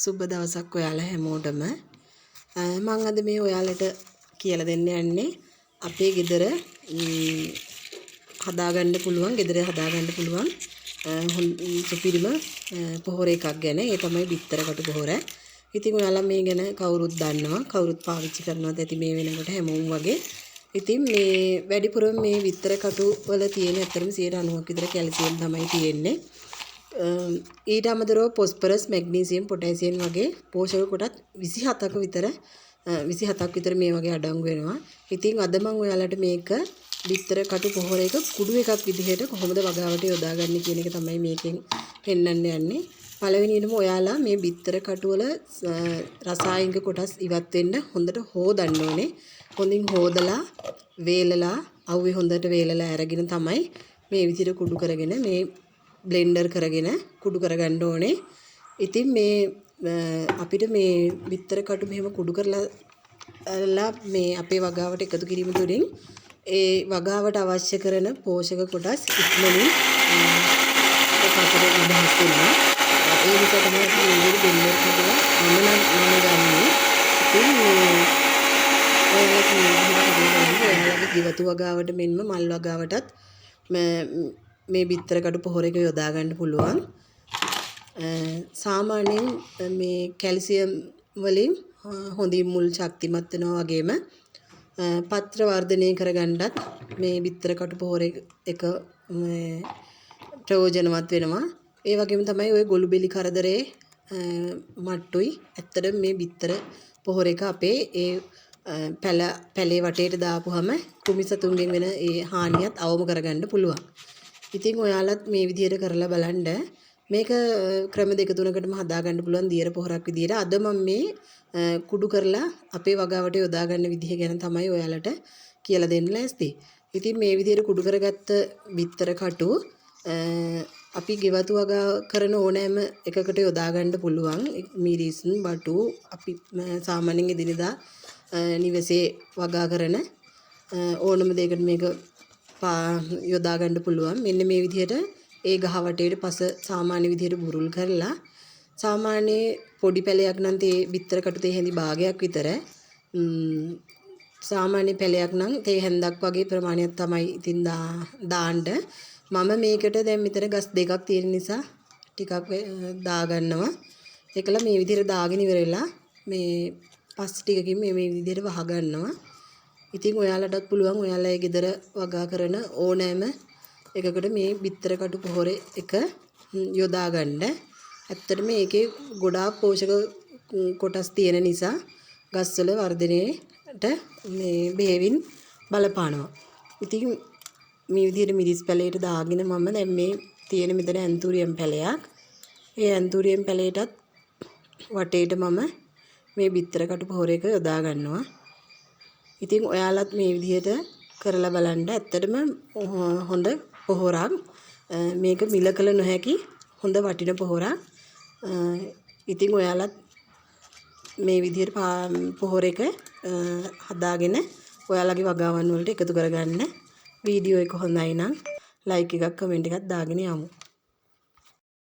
සුබ දවසක් ඔයාලා හැමෝටම. මම අද මේ ඔයාලට කියලා දෙන්න යන්නේ අපේ ගෙදර හදාගන්න පුළුවන් සුපිරිම පොහොර එකක් ගැන. ඒ තමයි බිත්තර කටු පොහොර. ඉතින් ඔයාලා මේ ගැන කවුරුත් දන්නවා, කවුරුත් පාවිච්චි කරනවාද ඇති මේ වෙනකොට හැමෝම වගේ. ඉතින් මේ වැඩිපුරම මේ බිත්තර කටු වල තියෙන අතරම 90% විතර කැල්සියම් තමයි තියෙන්නේ. ඊට අමතරව පොස්පරස්, මැග්නීසියම්, පොටෑසියම් වගේ පෝෂක කොටස් 27ක් විතර මේ වගේ අඩංගු වෙනවා. ඉතින් අද මම ඔයාලට මේක බිත්තර කටු පොහොර එක කුඩු එකක් විදිහට කොහොමද වගාවට යොදාගන්නේ කියන එක තමයි මේකෙන් පෙන්වන්න යන්නේ. පළවෙනියෙන්ම ඔයාලා මේ බිත්තර කටු වල රසායනික කොටස් ඉවත් වෙන්න හොඳට හොදන්න ඕනේ. හොඳින් හොදලා වේලලා අවුවේ හොඳට වේලලා අරගෙන තමයි මේ විදිහට කුඩු කරගෙන මේ බ්ලෙන්ඩර් කරගෙන කුඩු කරගන්න ඕනේ. ඉතින් මේ අපිට මේ බිත්තර කටු මෙහෙම කුඩු කරලා මේ අපේ වගාවට එකතු කිරීම තුළින් ඒ වගාවට අවශ්‍ය කරන පෝෂක කොටස් ඉක්මනින් අපට ලැබෙන්න වෙනවා. ඒ නිසා තමයි මේ බ්ලෙන්ඩර් කරලා මම ගන්නේ. ඉතින් ඔයාලගේ දිවතු වගාවට මෙන්ම මල් වගාවටත් මේ බිත්තර කටු පොහොර එක යොදා ගන්න පුළුවන්. සාමාන්‍යයෙන් මේ කැල්සියම් වලින් හොඳින් මුල් ශක්තිමත් වෙනවා වගේම පත්‍ර වර්ධනය කරගන්නත් මේ බිත්තර කටු පොහොර එක ප්‍රයෝජනවත් වෙනවා. ඒ වගේම තමයි ওই ගොළු බෙලි කරදරේ මට්ටුයි. ඇත්තටම මේ බිත්තර පොහොර එක අපේ ඒ පැලේ වටේට දාපුවම කුමි සතුන්ගෙන් වෙන ඒ හානියත් අවම කරගන්න පුළුවන්. ඉතින් ඔයාලත් මේ විදිහට කරලා බලන්න. මේක ක්‍රම දෙක තුනකටම හදාගන්න පුළුවන් දියර පොහොරක් විදිහට. අද මම මේ කුඩු කරලා අපේ වගාවට යොදා ගන්න විදිහ ගැන තමයි ඔයාලට කියලා දෙන්න ලෑස්ති. ඉතින් මේ විදිහට කුඩු කරගත්ත බිත්තර කටු අපි ගෙවතු වගා කරන ඕනෑම එකකට යොදා ගන්න පුළුවන්. මිරිස්, බටු අපි සාමාන්‍යයෙන් එදිනෙදා නිවසේ වගා කරන ඕනම දෙයකට මේක යොදා ගන්න පුළුවන්. මෙන්න මේ විදිහට ඒ ගහ වටේට පස සාමාන්‍ය විදිහට බුරුල් කරලා සාමාන්‍ය පොඩි පැලයක් නම් තේ බිත්තර කටු තේ හැඳි භාගයක් විතර සාමාන්‍ය පැලයක් නම් තේ හැන්දක් වගේ ප්‍රමාණයක් තමයි ඉතින් දාන්න. මම මේකට දැන් මෙතන ගස් දෙකක් තියෙන නිසා ටිකක් දාගන්නවා. ඒකලා මේ විදිහට දාගෙන ඉවරලා මේ පස් ටිකකින් මේ විදිහට වහ ගන්නවා. ඉතින් ඔයාලටත් පුළුවන් ඔයාලගේ ගෙදර වගා කරන ඕනෑම එකකට මේ බිත්තර කටු පොහොර එක යොදා ගන්න. ඇත්තටම මේකේ ගොඩාක් පෝෂක කොටස් තියෙන නිසා ගස්වල වර්ධනයට මේ බෙහෙවින් බලපානවා. ඉතින් මේ විදිහට මිරිස් පැලයට දාගෙන මම දැන් මේ තියෙන මෙතන ඇන්තූරියම් පැලයක්. ඒ ඇන්තූරියම් පැලයටත් වටේට මම මේ බිත්තර කටු පොහොර එක යොදා ගන්නවා. ඉතින් ඔයාලත් මේ විදිහට කරලා බලන්න. ඇත්තටම හොඳ පොහොරක්. මේක මිල කළ නොහැකි හොඳ වටින පොහොරක්. ඉතින් ඔයාලත් මේ විදිහට පොහොර එක හදාගෙන ඔයාලගේ වගාවන් වලට එකතු කරගන්න. වීඩියෝ එක හොඳයි නම් ලයික් එකක් කමෙන්ට් එකක් දාගෙන යමු.